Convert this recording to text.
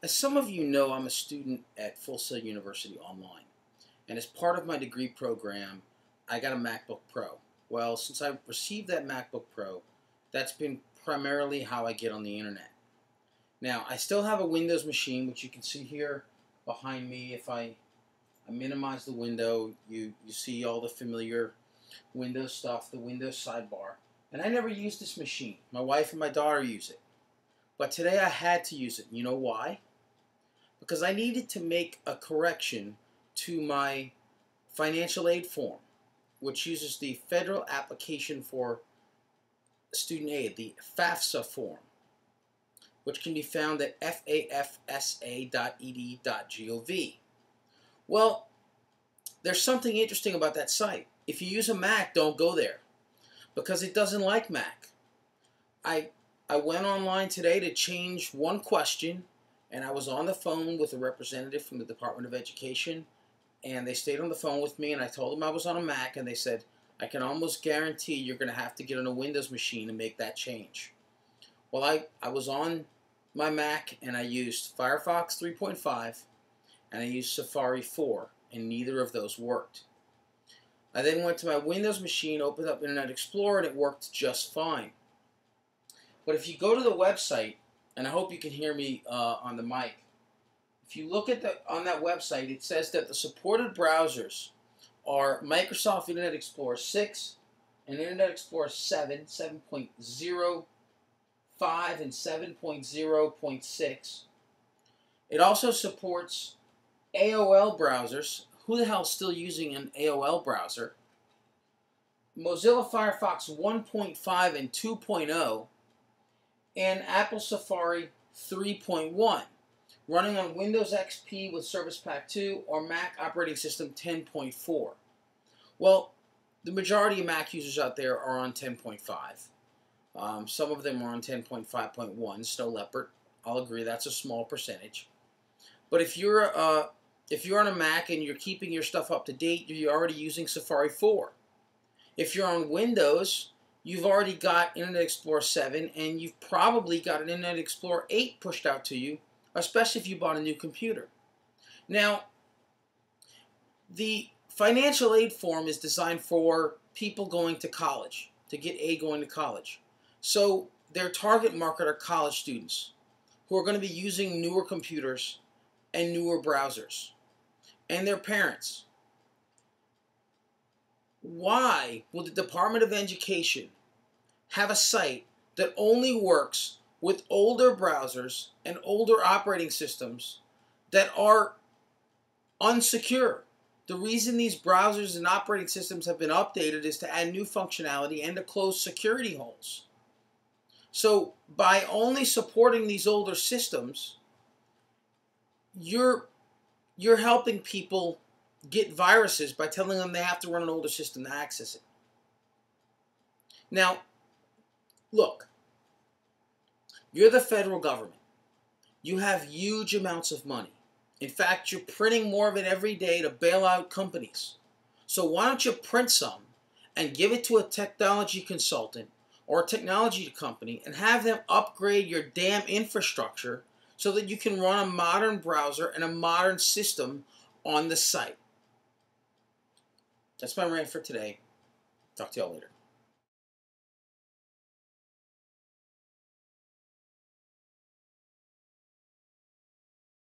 As some of you know, I'm a student at Full Sail University Online, and as part of my degree program, I got a MacBook Pro. Well, since I received that MacBook Pro, that's been primarily how I get on the internet. Now, I still have a Windows machine, which you can see here behind me. If I minimize the window, you see all the familiar Windows stuff, the Windows sidebar. And I never use this machine. My wife and my daughter use it. But today I had to use it. You know why? Because I needed to make a correction to my financial aid form, which uses the Federal Application for Student Aid, the FAFSA form, which can be found at fafsa.ed.gov. Well, there's something interesting about that site. If you use a Mac, don't go there, because it doesn't like Mac. I went online today to change one question, and I was on the phone with a representative from the Department of Education, and they stayed on the phone with me, and I told them I was on a Mac, and they said, I can almost guarantee you're going to have to get on a Windows machine and make that change. Well, I was on my Mac, and I used Firefox 3.5, and I used Safari 4, and neither of those worked. I then went to my Windows machine, opened up Internet Explorer, and it worked just fine. But if you go to the website, and I hope you can hear me on the mic, if you look at on that website, it says that the supported browsers are Microsoft Internet Explorer 6 and Internet Explorer 7, 7.05 and 7.0.6. It also supports AOL browsers. Who the hell is still using an AOL browser? Mozilla Firefox 1.5 and 2.0, and Apple Safari 3.1, running on Windows XP with Service Pack 2 or Mac operating system 10.4. Well, the majority of Mac users out there are on 10.5. Some of them are on 10.5.1, Snow Leopard. I'll agree that's a small percentage. But if you're on a Mac and you're keeping your stuff up to date, you're already using Safari 4. If you're on Windows, you've already got Internet Explorer 7, and you've probably got an Internet Explorer 8 pushed out to you, especially if you bought a new computer. Now, the financial aid form is designed for people going to college, to get aid going to college. So their target market are college students who are going to be using newer computers and newer browsers, and their parents. Why will the Department of Education have a site that only works with older browsers and older operating systems that are unsecure? The reason these browsers and operating systems have been updated is to add new functionality and to close security holes. So by only supporting these older systems, you're helping people get viruses by telling them they have to run an older system to access it. Now, look, you're the federal government. You have huge amounts of money. In fact, you're printing more of it every day to bail out companies. So why don't you print some and give it to a technology consultant or a technology company and have them upgrade your damn infrastructure so that you can run a modern browser and a modern system on the site. That's my rant for today. Talk to y'all later.